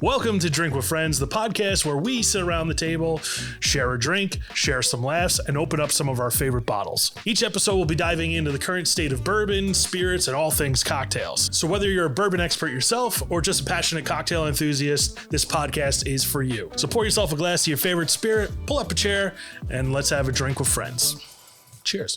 Welcome to Drink with Friends, the podcast where we sit around the table, share a drink, share some laughs, and open up some of our favorite bottles. Each episode will be diving into the current state of bourbon, spirits, and all things cocktails. So whether you're a bourbon expert yourself or just a passionate cocktail enthusiast, this podcast is for you. So pour yourself a glass of your favorite spirit, pull up a chair, and let's have a drink with friends. Cheers.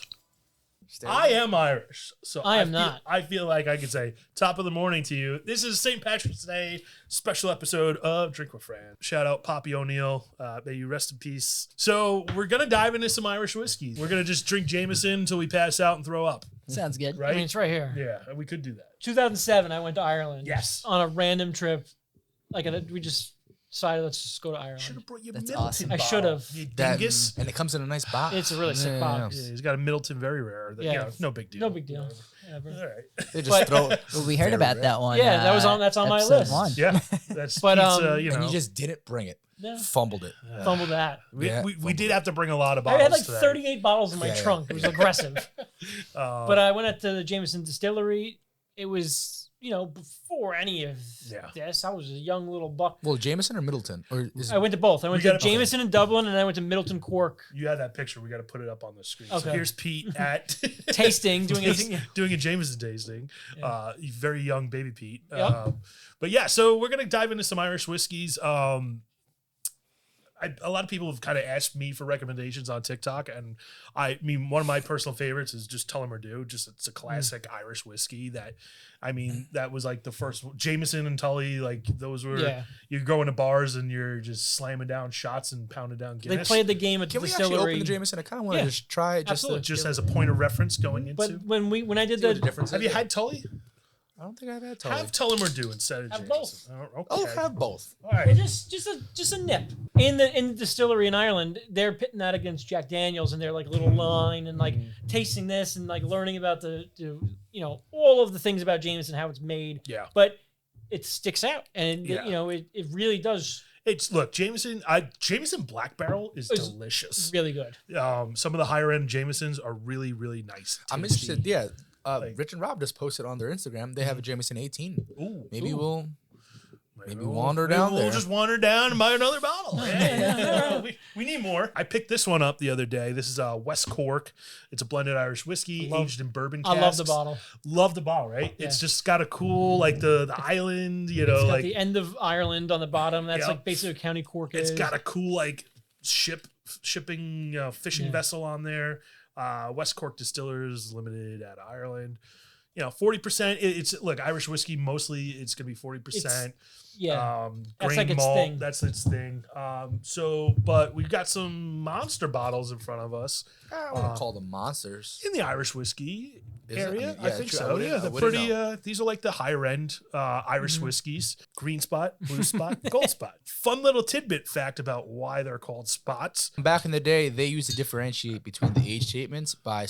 I am Irish, so I am not. I feel like I could say top of the morning to you. This is St. Patrick's Day special episode of Drink with Friends. Shout out Poppy O'Neill. May you rest in peace. So we're going to dive into some Irish whiskeys. We're going to just drink Jameson until we pass out and throw up. Sounds good. Right? I mean, it's right here. Yeah, we could do that. 2007, I went to Ireland. Yes. On a random trip. We just decided, let's just go to Ireland. Should have brought you That's Middleton awesome. I bottle. should have. You That, dingus. and it comes in a nice box. It's a really sick box. Yeah, he's got a Middleton very rare. That, Yeah. no big deal. No big deal. Whatever. All right. They just But- throw. Well, we heard Very about rare. that one. Yeah, that's on my episode list. 1. Yeah, that's But, pizza, you know. And you just didn't bring it. Yeah. Fumbled it. Fumbled that. We did have to bring a lot of I bottles had like today. 38 bottles in my Yeah, yeah. trunk. It was aggressive. But I went out to the Jameson Distillery. It was, before any of this. I was a young little buck. Well, Jameson or Middleton? Or is I went to both. I went We to got- Jameson in Dublin, and I went to Middleton Cork You had that picture. We got to put it up on the screen. So Okay. here's Pete at tasting, doing Taste- anything. doing a Jameson tasting. Very young baby Pete. Yep. But yeah, so we're gonna dive into some Irish whiskeys. A lot of people have kind of asked me for recommendations on TikTok, and I mean, one of my personal favorites is just Tullamore Dew. Just it's a classic Irish whiskey that, that was like the first Jameson and Tully. Like those were you go into bars and you're just slamming down shots and pounding down They Guinness. played the game at the Can we actually distillery. open the Jameson? I kind of want to Yeah. just try it. Just, Absolutely. just as a point of reference going into. But when I did see what the the difference is. Have you had Tully? I don't think I've had Tully. Have Tullamore Dew instead of Have Jameson. both. Oh, okay. I'll have both. All well, right. just a nip in the distillery in Ireland, they're pitting that against Jack Daniels, and they're like little line and like tasting this and like learning about the all of the things about Jameson, how it's made. Yeah. But it sticks out, and Yeah. it really does. Jameson Black Barrel is It's delicious. really good. Some of the higher end Jamesons are really, really nice. I'm tasty. interested. Yeah. Like- Rich and Rob just posted on their Instagram. They have a Jameson 18. Ooh, Maybe ooh. we'll Maybe wander down We'll there. just wander down and buy another bottle. Yeah. We need more. I picked this one up the other day. This is West Cork. It's a blended Irish whiskey aged in bourbon casks. I love the bottle. Love the bottle, right? Yeah. It's just got a cool, like the island, It's got like the end of Ireland on the bottom. That's Yep. like basically County Cork is. it's got a cool like shipping fishing vessel on there. West Cork Distillers Limited out of Ireland. 40%. It's look, Irish whiskey mostly it's gonna be 40%. Yeah. That's Grain like its malt, thing. that's its thing. But we've got some monster bottles in front of us I wouldn't call them monsters. in the Irish whiskey Is it? area. I mean, I yeah, think true. I so. wouldn't- Yeah, I they're wouldn't pretty. know. These are like the higher end Irish Mm-hmm. whiskeys. Green spot, blue spot, gold spot. Fun little tidbit fact about why they're called spots. Back in the day, they used to differentiate between the age statements by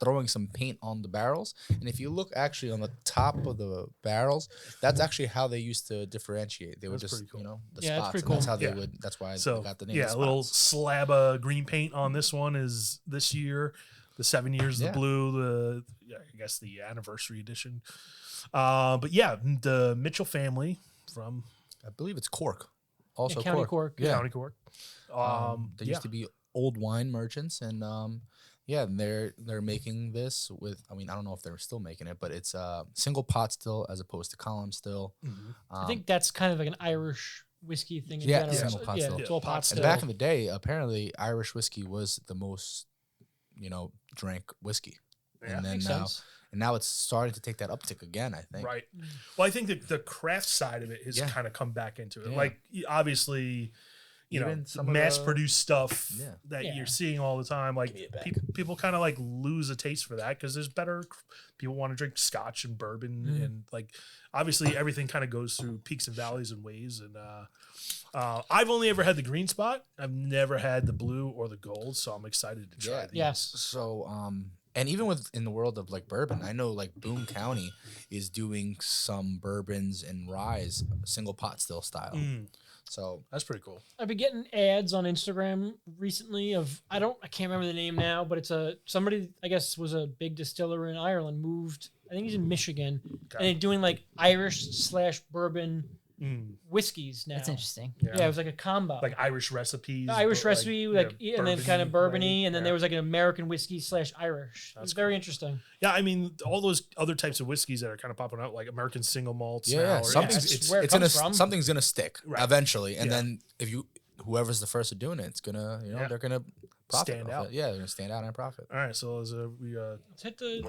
throwing some paint on the barrels. And if you look actually on the top of the barrels, that's actually how they used to differentiate. They would That's just, pretty cool. the Yeah, that's spots. pretty And that's cool. how they Yeah. would. That's why So they got the name. yeah, of a little spots. slab of green paint on this one is this year. The 7 years, Yeah. the blue, I guess the anniversary edition. But yeah, the Mitchell family from I believe it's Cork. Also County Cork. Cork. Yeah. County Cork. They used to be old wine merchants, and and they're making this with. I mean, I don't know if they're still making it, but it's single pot still as opposed to column still. I think that's kind of like an Irish whiskey thing in Yeah, general. single pot still. It's all pot And still. And back in the day, apparently Irish whiskey was the most, drank whiskey. Yeah, and then makes now, sense. and now it's starting to take that uptick again. I think. Right. Well, I think that the craft side of it has Yeah. kind of come back into it. Yeah. Like obviously, Even some of mass the- produced stuff Yeah. that Yeah. you're seeing all the time. Like me it back. people kind of like lose a taste for that because there's better. People want to drink Scotch and bourbon, and like obviously everything kind of goes through peaks and valleys and waves. And I've only ever had the green spot. I've never had the blue or the gold, so I'm excited to try Yeah. these. Yes. So, and even in the world of like bourbon, I know like Boone County is doing some bourbons and ryes single pot still style. So That's pretty cool. I've been getting ads on Instagram recently of I can't remember the name now, but it's somebody I guess was a big distiller in Ireland, moved. I think he's in Michigan, and they're doing like Irish / bourbon whiskeys now. That's interesting. Yeah, it was like a combo. Like Irish recipes. The Irish but recipe, and then kind of bourbony, and then there was like an American whiskey / Irish. It's very interesting. Yeah, I mean, all those other types of whiskeys that are kind of popping out, like American single malts. Yeah, now, or- something's where it it's gonna comes from. something's gonna stick eventually, and Yeah. then if whoever's the first at doing it, it's gonna they're gonna profit Stand off out. it. Yeah, they're gonna stand out and profit. All right, so as we Let's hit the.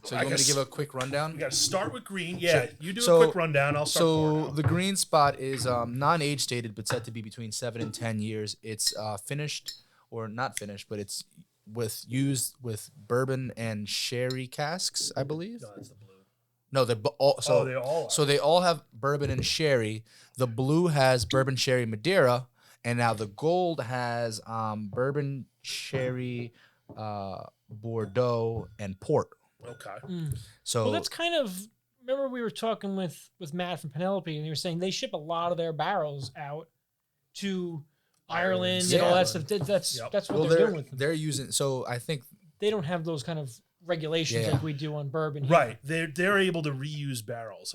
So you want me to give a quick rundown? we got to start with green. Yeah, you do So- a quick rundown. I'll start. So the green spot is non-age stated, but said to be between 7 and 10 years. It's finished or not finished, but it's used with bourbon and sherry casks, I believe. No, that's the blue. No, they all so they all are. so they all have bourbon and sherry. The blue has bourbon, sherry, Madeira, and now the gold has bourbon, sherry, Bordeaux, and port. Okay. So Well, that's kind of. Remember, we were talking with Matt from Penelope, and he was saying they ship a lot of their barrels out to Ireland and all Yeah. that stuff. That's Yep. that's what well, they're doing with them. they're using. So I think They don't have those kind of regulations Yeah. like we do on bourbon. here. Right. They're able to reuse barrels.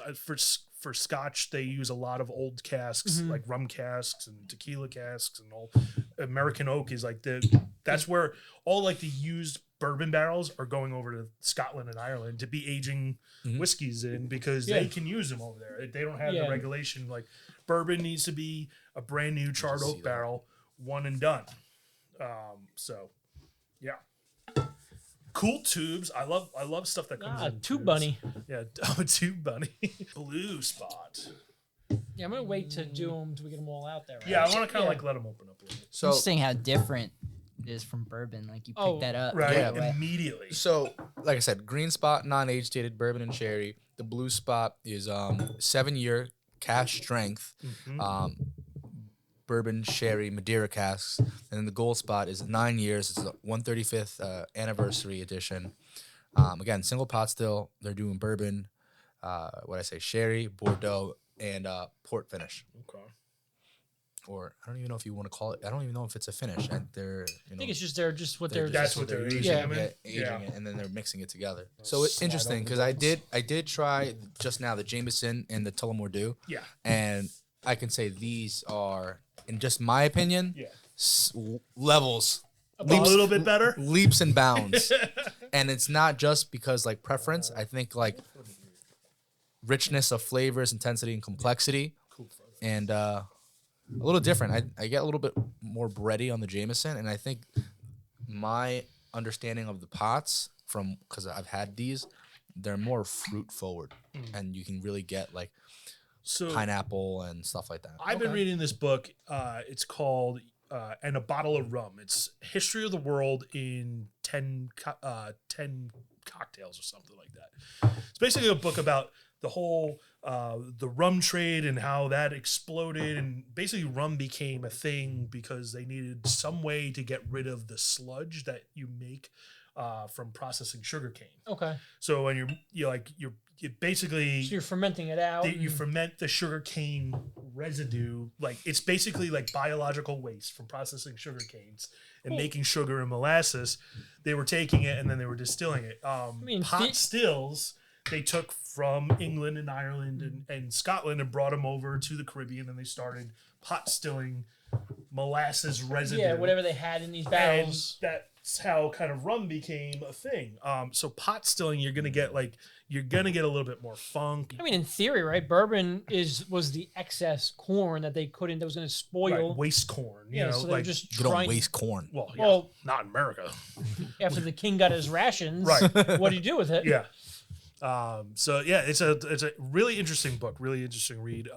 For Scotch, they use a lot of old casks, like rum casks and tequila casks, and all. American oak is like that's where all like the used bourbon barrels are going over to Scotland and Ireland to be aging whiskeys in because they can use them over there. They don't have Yeah. the regulation like bourbon needs to be a brand new charred oak barrel, one and done. So, yeah. Cool tubes. I love stuff that comes in Tube tubes. bunny. Yeah, tube bunny. Blue spot. Yeah, I'm gonna wait to do them till we get them all out there. Right? Yeah, I want to kind of like let them open up a little bit. so. Interesting how different it is from bourbon. Like you pick Oh, that up. Right, right away. immediately. So, like I said, green spot, non-age stated bourbon and sherry. The blue spot is 7-year cash strength, bourbon, sherry, Madeira casks, and then the gold spot is 9 years. It's a 135th anniversary edition. Again, single pot still. They're doing bourbon, sherry, Bordeaux, and port finish. Okay. Or I don't even know if you want to call it. I don't even know if it's a finish. And they're I think it's just they're just what they're. That's what they're aging, using Yeah. them in. aging Yeah. it, and then they're mixing it together. So it's Slide interesting over because the I did try just now the Jameson and the Tullamore Dew, Yeah. and I can say these are, in just my opinion, Yeah. levels, A little bit better. leaps and bounds. And it's not just because like preference. I think like richness of flavors, intensity, and complexity, and a little different. I get a little bit more bready on the Jameson, and I think my understanding of the pots from because I've had these, they're more fruit forward, and you can really get like So pineapple and stuff like that. I've been reading this book. It's called "And a Bottle of Rum." It's history of the world in 10 cocktails or something like that. It's basically a book about the whole the rum trade and how that exploded, and basically rum became a thing because they needed some way to get rid of the sludge that you make from processing sugarcane. Okay, So when you're basically so you're fermenting it out. you ferment the sugarcane residue. Like it's basically like biological waste from processing sugar canes and making sugar and molasses. They were taking it and then they were distilling it. mean, Pot stills they took from England and Ireland and Scotland and brought them over to the Caribbean, and they started pot stilling molasses residue. yeah, whatever they had in these And barrels. that's how kind of rum became a thing. So pot stilling, you're gonna get a little bit more funk. I mean, in theory, right? Bourbon was the excess corn that they couldn't. That was going to spoil. Like waste corn, you yeah, know, so they were like just You don't trying. waste corn. well, yeah, Well- not in America, After the king got his rations, Right. what do you do with it? yeah. So yeah, it's a really interesting book, really interesting read.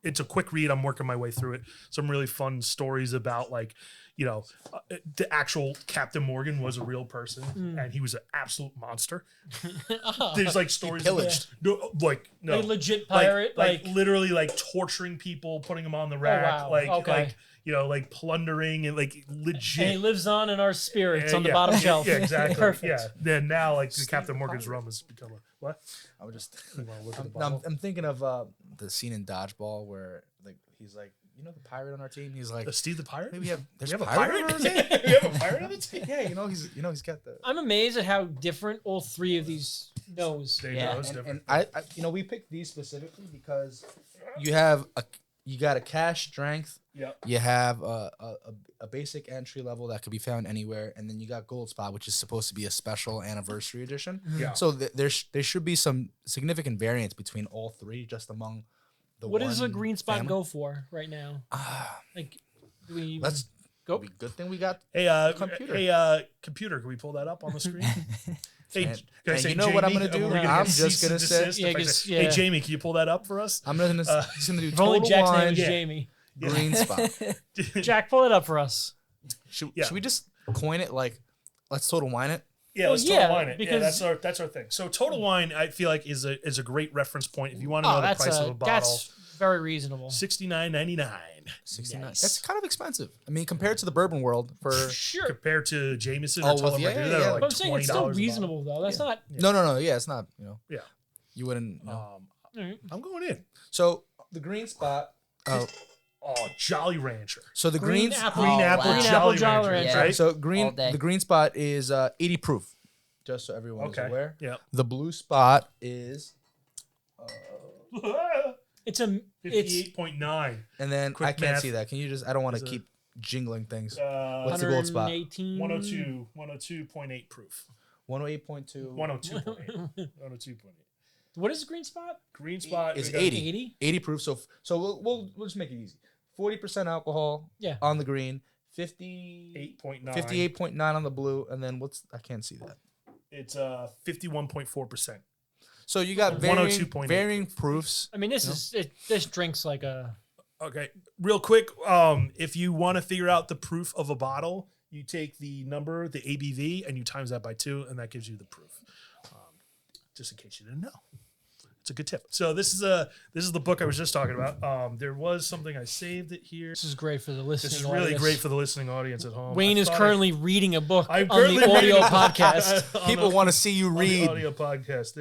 It's a quick read. I'm working my way through it. Some really fun stories about like, the actual Captain Morgan was a real person and he was an absolute monster. There's like stories pillaged. no, Like legit pirate, like literally like torturing people, putting them on the rack, wow. Okay. like plundering and like legit. And he lives on in our spirits Yeah, on the yeah. bottom shelf. Yeah, exactly. Perfect. Yeah. Then now, like the Captain Morgan's rum has become a what? I'm just. You wanna look at the I'm, bottle? I'm thinking of the scene in Dodgeball where like he's like, the pirate on our team. He's like, Steve the pirate? maybe there's We have a pirate on our team. we have a pirate on the team. Yeah, he's got the. I'm amazed at how different all three of these knows. They Yeah. know it's And different. I we picked these specifically because you have you got a cash strength. Yep. You have a basic entry level that could be found anywhere, and then you got gold spot, which is supposed to be a special anniversary edition. Yeah. So there should be some significant variance between all three, just among the. What does a one green spot family. go for right now? Like, do we even Let's go? Good thing we got. Computer. Computer, can we pull that up on the screen? Hey, And- can I and say you know what I'm Jamie? gonna do? We're gonna I'm get just cease and gonna say- desist Yeah, if I 'cause- say, yeah. Hey, Jamie, can you pull that up for us? I'm gonna just gonna do If only total Jack's name wine was Yeah. Jamie. green spot. Jack, pull it up for us. Should Yeah. we just coin it like, let's total wine it? Yeah, Well, let's yeah, total wine it. Yeah, because- that's our thing. So total wine, I feel like is a great reference point if you want to know Oh, the that's price of a bottle. that's very reasonable. $69.99 $69. Nice. That's kind of expensive. I mean, compared to the bourbon world, for Sure. compared to Jameson Oh, or with- Tullamore yeah, Dew, yeah, that yeah. are But like I'm saying $20 it's still a bottle. reasonable though. That's not. no, yeah, it's not. Yeah. You wouldn't. No. All right. I'm going in. So the green spot. Oh, Jolly Rancher. So the Green green apple. Green Oh, apple wow. Jolly Jolly Rancher, Rancher. right? So All green. day. The green spot is 80 proof. Just so everyone Okay. is aware. Yeah. The blue spot is, It's a. It's 58.9. and then Quick I can't math. see that. Can you just? I don't want Is to it- keep jingling things. Uh, What's the gold spot? 118. 102.8 proof. 108.2 102.8. 102.8. What is green spot? Green spot is we got 80. 80? 80 proof. So we'll just make it easy. 40% alcohol. Yeah. On the green. 58.9 8.9. on the blue, and then I can't see that. It's 51.4%. So you got 102.8 varying proofs. I mean, this drinks like a. Okay, real quick, if you want to figure out the proof of a bottle, you take the number, the ABV, and you times that by 2, and that gives you the proof. Just in case you didn't know, it's a good tip. So this is the book I was just talking about. There was something I saved it here. This is great for the listening. This is really audience. great for the listening audience at home. Wayne I is thought currently reading a book I'm on currently the audio reading a- podcast. on People the- want to see you on the read. audio podcast.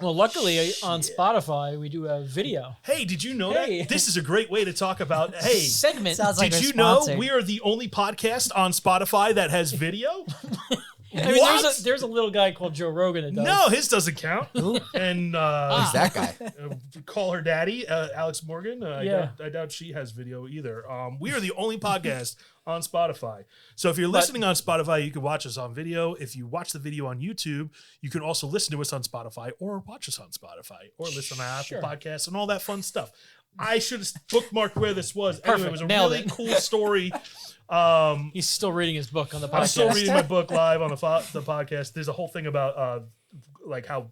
Well, luckily on Spotify we do a video Hey, did you know Hey. that? This is a great way to talk about. Hey, segment. Sounds like did we're you know sponsored. we are the only podcast on Spotify that has video? I mean, What? there's a little guy called Joe Rogan that does. No, his doesn't count. And Who's that guy? call her daddy, Alex Morgan. Yeah. I doubt she has video either. We are the only podcast on Spotify. So if you're listening on Spotify, you can watch us on video. If you watch the video on YouTube, you can also listen to us on Spotify or watch us on Spotify or listen to Apple Sure. Podcasts and all that fun stuff. I should have bookmarked where this was. Perfect. Anyway, it was a Nailed really it. cool story. He's still reading his book on the podcast. I'm still reading my book live on the podcast. There's a whole thing about like how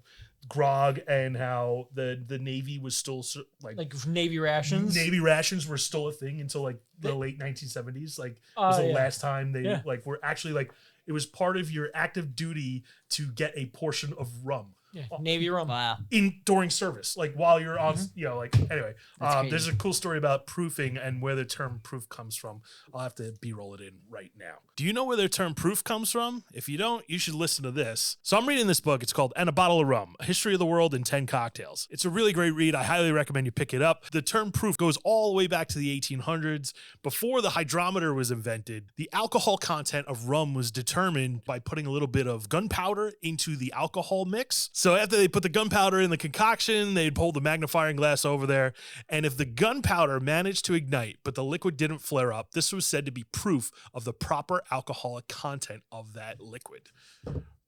grog and how the Navy was still like Navy rations. Navy rations were still a thing until like the late 1970s. Like it was the yeah. last time they Yeah. like were actually like it was part of your active duty to get a portion of rum. Yeah, Navy rum. Wow. During service, like while you're on, like anyway, crazy. there's a cool story about proofing and where the term proof comes from. I'll have to b-roll it in right now. Do you know where the term proof comes from? If you don't, you should listen to this. So I'm reading this book. It's called And a Bottle of Rum, A History of the World in 10 Cocktails. It's a really great read. I highly recommend you pick it up. The term proof goes all the way back to the 1800s. Before the hydrometer was invented, the alcohol content of rum was determined by putting a little bit of gunpowder into the alcohol mix. So after they put the gunpowder in the concoction, they'd hold the magnifying glass over there. And if the gunpowder managed to ignite, but the liquid didn't flare up, this was said to be proof of the proper alcoholic content of that liquid.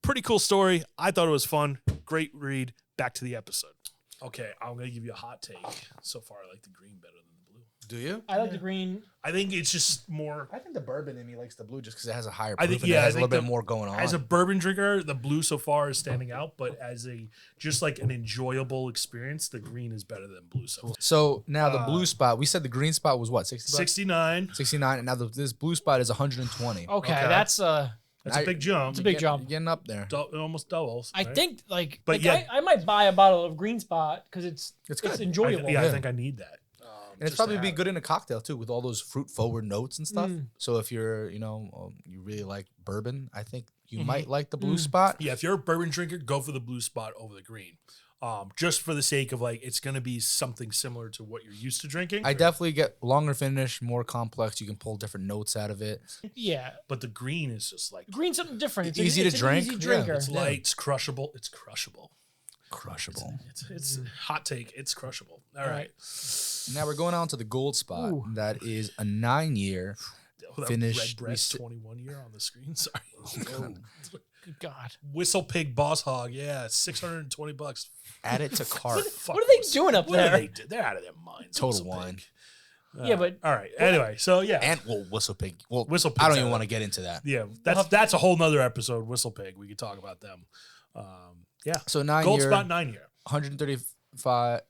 Pretty cool story. I thought it was fun. Great read. Back to the episode. Okay, I'm going to give you a hot take. So far, I like the green better than the blue. Do you? I like the green. I think it's just more... I think the bourbon in me likes the blue just because it has a higher I proof think- and yeah, it I has a little think bit more going on. As a bourbon drinker, the blue so far is standing out, but as a just like an enjoyable experience, the green is better than blue so far. So now the blue spot, we said the green spot was what, 60 bucks? 69. 69, and now this blue spot is 120. Okay, Okay. that's That's a big jump. It's a big jump. You're getting up there. It almost doubles. I right? think like, But like yeah- I might buy a bottle of Green Spot because it's good. enjoyable. I Yeah. think I need that. And it's just to probably be have good in a cocktail too, with all those fruit forward notes and stuff. Mm. So if you're, you really like bourbon, I think you Mm-hmm. might like the blue spot. Yeah, if you're a bourbon drinker, go for the blue spot over the green. Just for the sake of like, it's going to be something similar to what you're used to drinking. I definitely get longer finish, more complex. You can pull different notes out of it. Yeah, but the green is just like, green's something different. It's Easy to it's drink. An easy Yeah, drinker. it's light, it's crushable. It's crushable. Crushable. It's hot take. It's crushable. All right. Now we're going on to the gold spot. Ooh. That is a 9-year That finish. Red breast 21 year on the screen. Sorry. Good God. Whistle Pig Boss Hog. Yeah, $620. Add it to cart. What are they doing up What there? are they do? They're out of their minds. Total Whistle wine. Pig. Yeah, but All right. Anyway, so yeah. And Whistle Pig. Well, Whistle I don't Pig's even out want to of get into that. Yeah, that's a whole nother episode. Whistle Pig. We could talk about them. Yeah. So 9 Gold year, spot 9-year.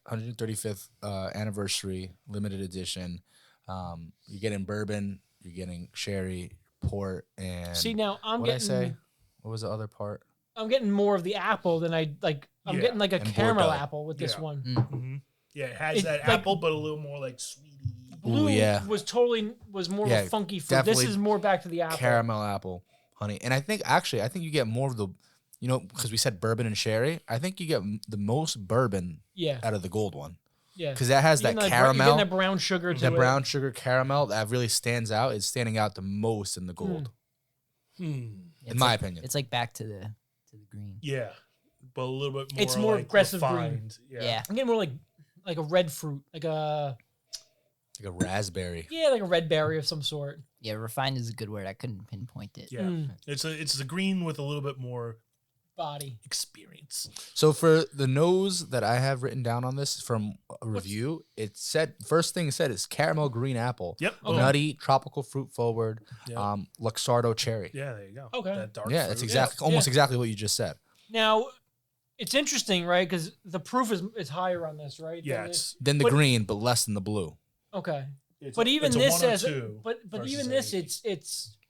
135th anniversary limited edition. You're getting bourbon. You're getting sherry, port, and see, now I'm what'd I getting say? What was the other part? I'm getting more of the apple than I like. I'm Yeah, getting like a and caramel Bordeaux. apple with this Yeah. one. Mm-hmm. Yeah, it has It, that like- apple, but a little more like sweetie. Blue yeah. was more of Yeah, a funky fruit. definitely This is more back to the apple. Caramel apple, honey. And I think you get more of the, because we said bourbon and sherry. I think you get the most bourbon Yeah, out of the gold one yeah. because that has You're that getting You're caramel. getting that brown sugar to That it. brown sugar caramel that really stands out is standing out the most in the gold, in my opinion. It's like back to the green. Yeah, but a little bit more. It's more like aggressive refined. green. Yeah. I'm getting more like a red fruit, like a Like a raspberry. like a red berry of some sort. Yeah, refined is a good word. I couldn't pinpoint it. Yeah, Mm. it's the green with a little bit more Body. experience. So for the nose that I have written down on this from a review, it said first thing it said is caramel green apple, Yep. Okay. nutty tropical fruit forward, Yeah. Luxardo cherry. Yeah, there you go. Okay. That dark Yeah, fruit. that's exactly almost exactly what you just said. Now, it's interesting, right? Because the proof is higher on this, right? Yeah, than it's Then the But- green, but less than the blue. okay. It's But a- even it's a this 102 but versus even this, 80.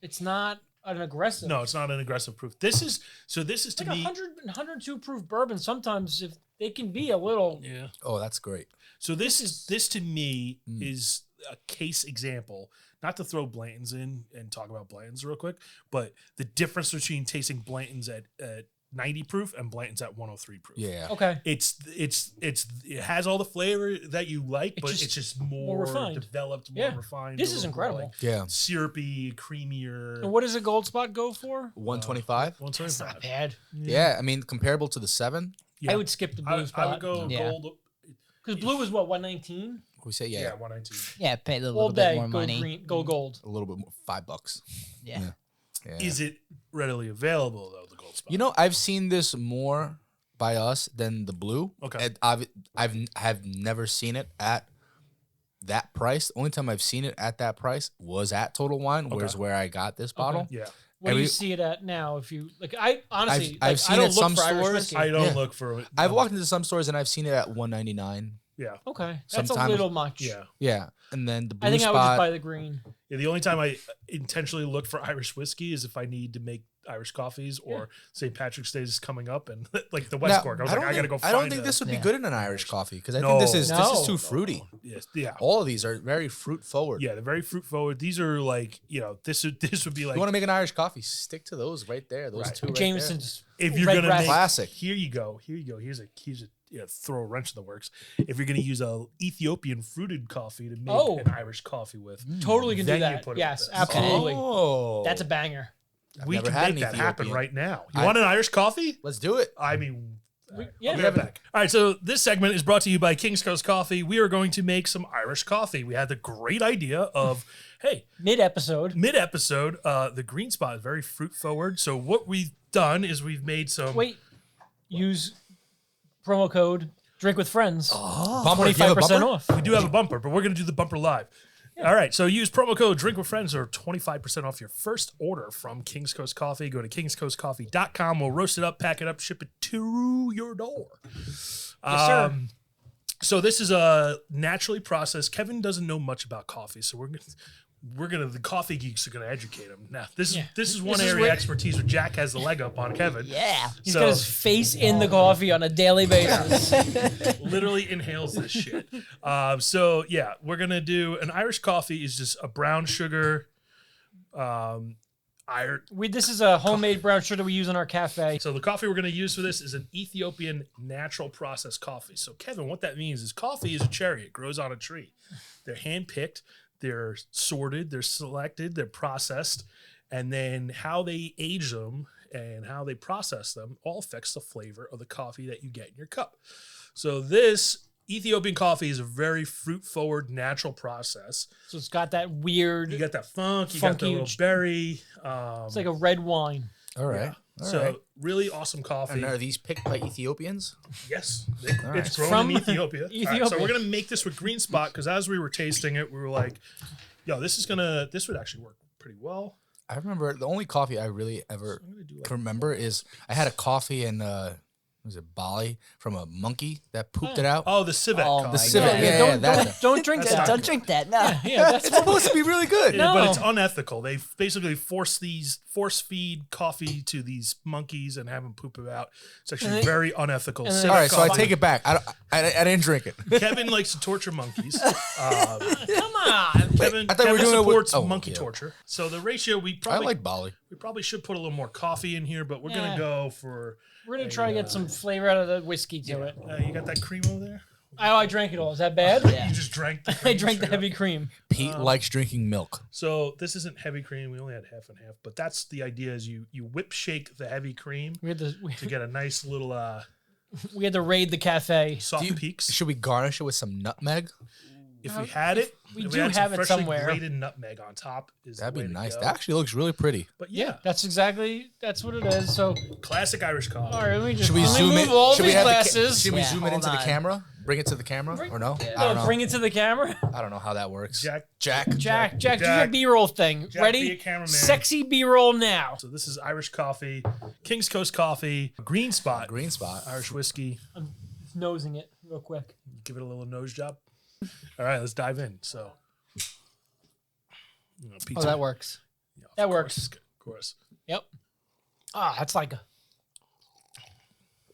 it's not an aggressive. No, it's not an aggressive proof. This is to like me. 102 proof bourbon. Sometimes if they can be a little. Yeah. Oh, that's great. So this to me Mm. is a case example. Not to throw Blanton's in and talk about Blanton's real quick, but the difference between tasting Blanton's at 90 proof and Blanton's at 103 proof. Yeah. Okay. It has all the flavor that you like, It's but just it's just more refined. developed, more Yeah. refined. This a is little more, incredible. like, Yeah. syrupy, creamier. And what does a gold spot go for? 125. That's It's not bad. Yeah, I mean comparable to the 7. Yeah. I would skip the blue I spot. would go Yeah. gold. Because blue is what, 119? We say Yeah, yeah, 119. Yeah, pay a little All bit day, more go money. green, go gold. a little bit more, $5. Yeah. Yeah. Is it readily available though? The gold spot. I've seen this more by us than the blue. Okay. And I've never seen it at that price. The only time I've seen it at that price was at Total Wine, whereas where I got this bottle. Yeah. What do you Every- see it at now? If you like, I honestly, I've like, seen I don't it look some for Irish stores. whiskey. I don't Yeah. look for it. I've walked into some stores and I've seen it at $1.99. Yeah. Okay, that's a Sometimes- little much. Yeah. Yeah, and then the blue I think I would just spot. buy the green. Yeah. The only time I intentionally look for Irish whiskey is if I need to make Irish coffees or St. Patrick's Day is coming up and like the West Now, Cork. I was I like, don't I gotta think, go I find don't think this would be Yeah. good in an Irish coffee because I No. think this is No. too fruity. Yes. Yeah. All of these are very fruit forward. Yeah. They're very fruit forward. These are like, this would be like, You want to make an Irish coffee? Stick to those right there. Those Right. two. Right Jameson's. if you're Red gonna Raspberry. make Classic. Here you go. Here's a throw a wrench in the works. If you're gonna use a Ethiopian fruited coffee to make Oh. an Irish coffee with, Totally can do Then you that. put it with Yes, this. absolutely. Oh, That's a banger. I've we never can had make an that happen Ethiopian. right now. You I- want an Irish coffee? Let's do it. I mean, Yeah. I'll be right back. All right, so this segment is brought to you by King's Coast Coffee. We are going to make some Irish coffee. We had the great idea of, hey, Mid-episode. mid-episode, the green spot is very fruit forward. So what we've done is we've made some. Wait. Use promo code Drink with Friends. Bumper, do you have a 25% bumper? off. We do have a bumper, but we're going to do the bumper live. All right, so use promo code Drink with Friends or 25% off your first order from King's Coast Coffee. Go to kingscoastcoffee.com. We'll roast it up, pack it up, ship it to your door. Yes, sir. So this is a naturally processed. Kevin doesn't know much about coffee, so the coffee geeks are gonna educate him. Now this Yeah. is one This is area where- of expertise where Jack has the leg up on Kevin. Yeah. He's So- got his face in the coffee on a daily basis. Literally inhales this shit. So yeah, we're gonna do an Irish coffee. Is just a brown sugar, This is a homemade brown sugar we use in our cafe. So the coffee we're going to use for this is an Ethiopian natural process coffee. So Kevin, what that means is coffee is a cherry. It grows on a tree. They're hand-picked, they're sorted, they're selected, they're processed, and then how they age them and how they process them all affects the flavor of the coffee that you get in your cup. So this Ethiopian coffee is a very fruit-forward, natural process. So it's got that weird. You got that funk, you got the Funky- little berry. It's like a red wine. All right. Yeah. All So right. really awesome coffee. And are these picked by Ethiopians? Yes, right. it's grown From in Ethiopia. All right, so Ethiopia. we're gonna make this with Green Spot because as we were tasting it, we were like, "Yo, this would actually work pretty well." I remember the only coffee I really ever I'm gonna do like can remember is I had a coffee in was it Bali from a monkey that pooped it out. oh the Civet Oh, coffee. my The Civet, God. yeah, don't, that. don't drink That's that. not Don't drink that. No. Yeah, that's It's supposed to be really good. Yeah, No. but it's unethical. They basically force feed coffee to these monkeys and have them poop it out. It's actually And they- very unethical. and they- Civet All right, so I coffee. take it back. I didn't drink it. Kevin likes to torture monkeys. Come on. Kevin, I thought we were Kevin doing it with- supports oh, monkey yeah. torture. So the ratio I probably like Bali. we probably should put a little more coffee in here, but we're Yeah. gonna go for. We're gonna try to get some flavor out of the whiskey to it. You got that cream over there? Oh, I drank it all. Is that bad? Yeah. You just drank. The I cream drank the straight up? heavy cream. Pete likes drinking milk. So this isn't heavy cream. We only had half and half, but that's the idea. Is you whip shake the heavy cream We had to to get a nice little we had to raid the cafe. soft Do you- peaks. Should we garnish it with some nutmeg? If we had it, we if do had some have it freshly somewhere. grated nutmeg on top. Is That'd the be way to nice. go. That actually looks really pretty. But Yeah, yeah, that's what it is. So, classic Irish coffee. all right, let me just Should we let me zoom move in? all Should we these have glasses. should we Yeah, zoom it hold into the on. camera? Bring it to the camera or no? Yeah. I don't know. Bring it to the camera. I don't know how that works. Jack. Jack, do your Jack. B-roll thing. Jack, Ready? be a cameraman. Sexy B-roll now. So this is Irish coffee, King's Coast coffee, Green Spot, Green spot. Irish whiskey. I'm nosing it real quick. Give it a little nose job. All right, let's dive in. So, Oh, pizza. that works. Yeah, of that course, works. Of course. Yep.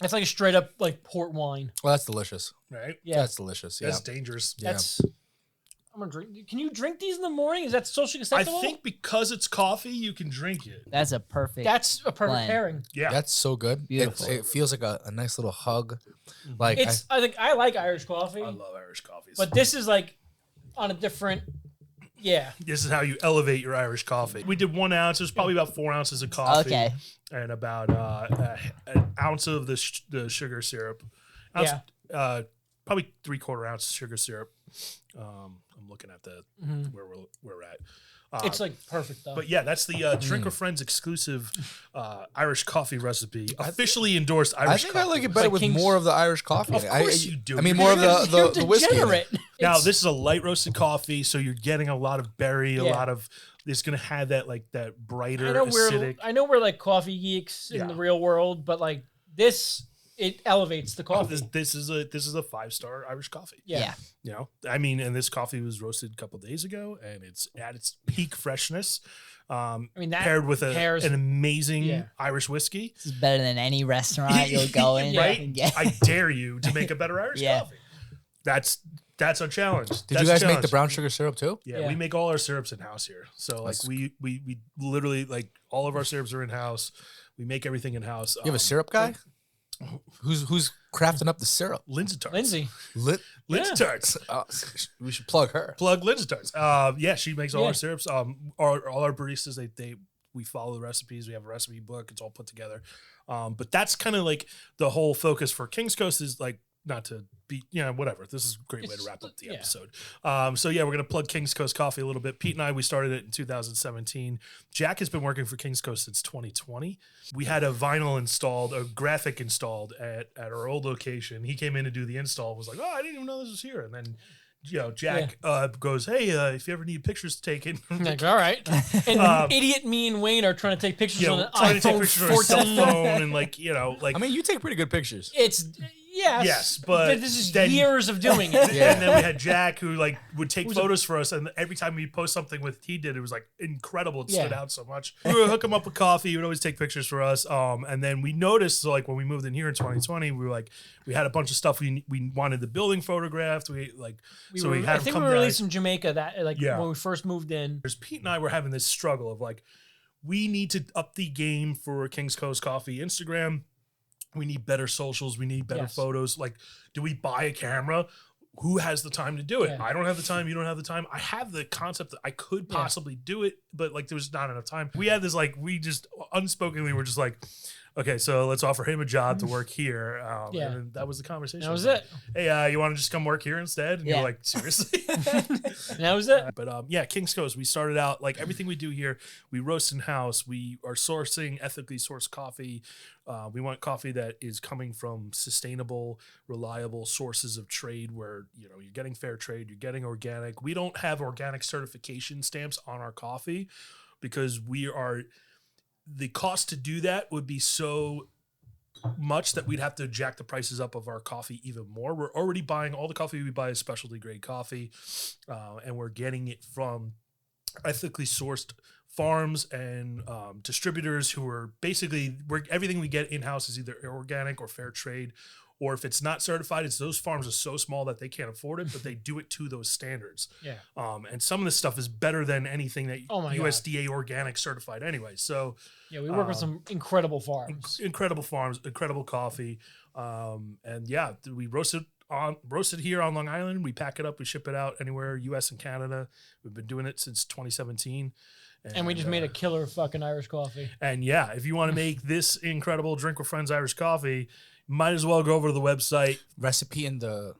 That's like a straight up like port wine. Well, that's delicious. Right? Yeah. That's delicious. Yeah. That's dangerous. Yeah. That's. I'm gonna drink. Can you drink these in the morning? Is that socially I acceptable? think because it's coffee, you can drink it. That's a perfect. that's a perfect blend. pairing. Yeah. That's so good. Beautiful. It feels like a nice little hug. Like I think I like Irish coffee, I love Irish coffees. but this is like on a different. Yeah. this is how you elevate your Irish coffee. We did 1 ounce. There's probably about 4 ounces of coffee. Okay. And about an ounce of the sugar syrup. Ounce, probably 3/4 ounce sugar syrup. I'm looking at the where we're at. It's like perfect though. But yeah, that's the Drink with Friends exclusive Irish coffee recipe. Officially endorsed Irish I think coffee. I like it better like with King's- more of the Irish coffee. Of in it. course you do. I mean, You're more of You're the whiskey. in it. degenerate. Now, It's- this is a light roasted coffee, so you're getting a lot of berry, a Yeah. lot of. It's gonna have that that brighter I know we're like coffee geeks in Yeah. the real world, but like this, it elevates the coffee. This is a 5-star Irish coffee. Yeah. You know, I mean, and this coffee was roasted a couple days ago, and it's at its peak freshness. I mean, that Paired with pairs- an amazing Yeah. Irish whiskey. This is better than any restaurant you'll go in. Right? and get. I dare you to make a better Irish Yeah. coffee. That's our challenge. Did you guys make the brown sugar syrup too? Yeah, Yeah. we make all our syrups in house here. So like That's- we literally like all of our syrups are in house. We make everything in house. You have a syrup guy? Who's crafting up the syrup? Lindsay Tarts. Lindsay. Lindsay Yeah. Tarts. We should plug her. Plug Lindsay Tarts. Yeah, she makes all Yeah. our syrups. All our baristas, we follow the recipes. We have a recipe book. It's all put together. But that's kind of like the whole focus for King's Coast is like not to be, whatever. This is a great way to wrap up the Yeah. episode. So yeah, we're going to plug King's Coast Coffee a little bit. Pete and I, we started it in 2017. Jack has been working for King's Coast since 2020. We had a graphic installed at our old location. He came in to do the install, was like, oh, I didn't even know this was here. And then, Jack goes, hey, if you ever need pictures taken, Like, all right. And idiot me and Wayne are trying to take pictures on an trying to take iPhone pictures on a cell 14. phone and like, I mean, you take pretty good pictures. It's Yes, but this is then- years of doing it. Yeah. And then we had Jack who like would take photos for us, and every time we post something he did, it was like incredible. It stood Yeah. out so much. We would hook him up with coffee. He would always take pictures for us. And then we noticed, so like when we moved in here in 2020, we were like, we had a bunch of stuff we wanted the building photographed. We had I him think come we were down. released in Jamaica Yeah. when we first moved in. There's Pete and I were having this struggle of like, we need to up the game for King's Coast Coffee Instagram. We need better socials. We need better Yes. photos. Like, do we buy a camera? who has the time to do it? Yeah. I don't have the time. You don't have the time. I have the concept that I could possibly do it, but like there was not enough time. We had this like we just unspokenly were just like, okay, so let's offer him a job to work here. Yeah. And then that was the conversation. That was like, it. Hey, you want to just come work here instead? And Yeah. you're like, seriously? And that was it. But yeah, King's Coast, we started out like everything we do here, we roast in house. We are sourcing ethically sourced coffee. We want coffee that is coming from sustainable, reliable sources of trade where, you know, you're getting fair trade, you're getting organic. We don't have organic certification stamps on our coffee because the cost to do that would be so much that we'd have to jack the prices up of our coffee even more. We're already buying all the coffee we buy is specialty grade coffee, and we're getting it from ethically sourced farms and distributors who are basically everything we get in house is either organic or fair trade. Or if it's not certified, it's those farms are so small that they can't afford it, but they do it to those standards. Yeah. And some of this stuff is better than anything that Oh my USDA organic certified anyway. So Yeah, we work with some incredible farms. incredible farms, incredible coffee. And yeah, we roasted here on Long Island. We pack it up, we ship it out anywhere, US and Canada. We've been doing it since 2017. And we just made a killer fucking Irish coffee. And yeah, if you want to make this incredible Drink with Friends Irish coffee, might as well go over to the website. Recipe in the.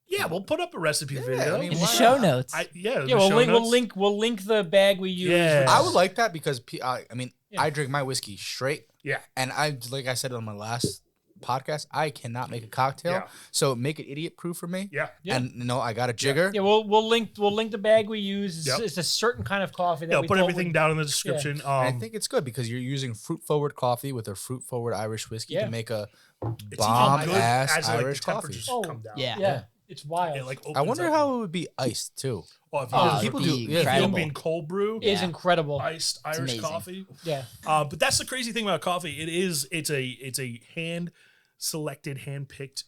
Yeah, we'll put up a recipe video. I mean, In the why show not? notes. Yeah, We'll link the bag we use. Yeah. I would like that because I mean, Yeah. I drink my whiskey straight. Yeah. And like I said on my last podcast, I cannot make a cocktail. Yeah. So make it idiot proof for me. Yeah. Yeah. And I got a jigger. Yeah, we'll link the bag we use. It's, Yep. it's a certain kind of coffee that Yeah, we put thought everything would- down in the description. And I think it's good because you're using fruit forward coffee with a fruit forward Irish whiskey Yeah. to make a it's bomb even good ass as like Irish the coffee. temperatures Oh, come down. Yeah. Yeah, it's wild. It like I opens wonder up. how it would be iced too. Well, if Oh, you it would people be do- yeah, incredible. being cold brew, It's Yeah. incredible. iced Irish amazing. coffee. Yeah. But that's the crazy thing about coffee. It's a hand selected, hand picked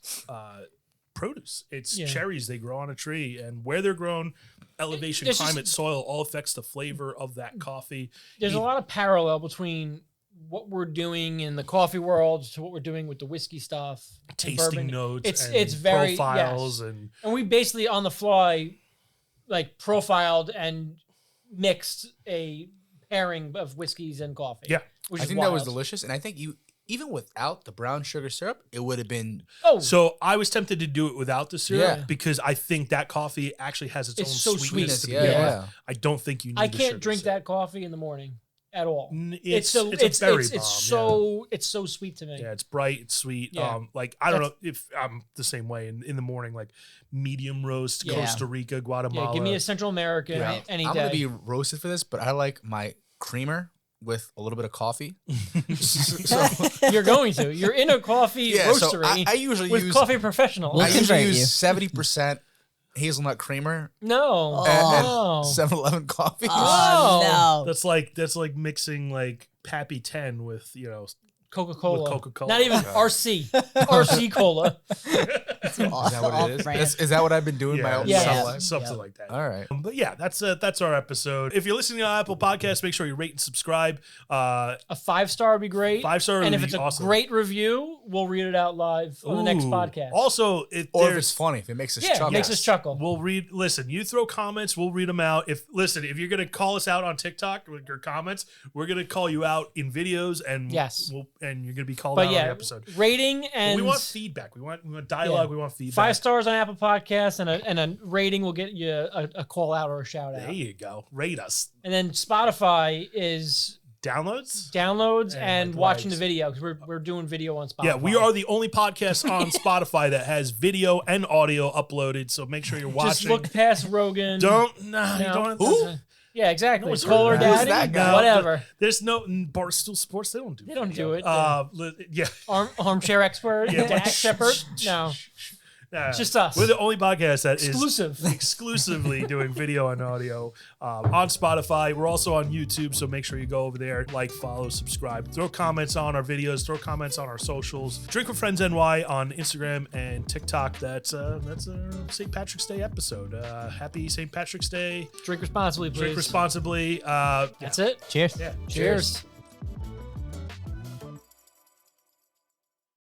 produce. It's Yeah. cherries they grow on a tree, and where they're grown, elevation, There's just- climate, soil all affects the flavor of that coffee. There's a lot of parallel between what we're doing in the coffee world to what we're doing with the whiskey stuff, and Tasting bourbon. notes, It's very profiles, yes. and And we basically on the fly, like profiled and mixed a pairing of whiskeys and coffee. Yeah. which I is think that was wild. delicious, and I think even without the brown sugar syrup, it would have been. Oh, so I was tempted to do it without the syrup Yeah. because I think that coffee actually has its It's own so sweetness to sweet. begin Yeah. with. I don't think you need I the can't sugar drink syrup. that coffee in the morning at all. It's a berry bomb. It's so sweet to me. Yeah, it's bright, it's sweet. Yeah. Like I don't know if I'm the same way in the morning, like medium roast, Yeah. Costa Rica, Guatemala. Yeah, give me a Central American Right. any I'm day. gonna be roasted for this, but I like my creamer with a little bit of coffee. You're going to. You're in a coffee Yeah, so roastery I usually with use coffee professionals. We'll I usually convert use you. 70% hazelnut creamer No. and Oh. 7-Eleven coffee. Oh, no. That's like mixing like Pappy 10 with Coca-Cola. With Coca-Cola. Not even RC. RC Cola. Is that what it is? Is that what I've been doing my whole Yeah. something, life? something Yeah. like that. All right. But yeah, that's our episode. If you're listening on Apple Podcasts, make sure you rate and subscribe. A 5-star would be great. 5-star would And if be it's a awesome. great review, we'll read it out live on the next Ooh. podcast. Also, Or if there's it's funny, if it makes us yeah, chuckle. it makes us chuckle. We'll read. Listen, you throw comments, we'll read them out. If you're gonna call us out on TikTok with your comments, we're gonna call you out in videos, and Yes. and you're gonna be called But out on yeah, the episode. rating But and we want feedback. We want dialogue. Yeah. We want feedback. 5 stars on Apple Podcasts and a rating will get you a call out or a shout There out. you go. Rate us. And then Spotify is Downloads. downloads and like watching likes. the video because we're doing video on Spotify. Yeah, we are the only podcast on Spotify that has video and audio uploaded. So make sure you're watching. Just look past Rogan. You don't. Who? Yeah, exactly. No, it's Kohler Rogan. Who's Daddy, that guy? whatever. There's no Barstool Sports. They don't do. They don't video. do it. Yeah. Armchair expert, Yeah, Dak but- Shepard. No, It's just us. We're the only podcast that is exclusive. exclusively doing video and audio on Spotify. We're also on YouTube, so make sure you go over there, like, follow, subscribe, throw comments on our videos, throw comments on our socials. Drink with Friends NY on Instagram and TikTok. That's a St. Patrick's Day episode. Happy St. Patrick's Day. Drink responsibly, please. Drink responsibly. That's it. Cheers. Yeah. Cheers.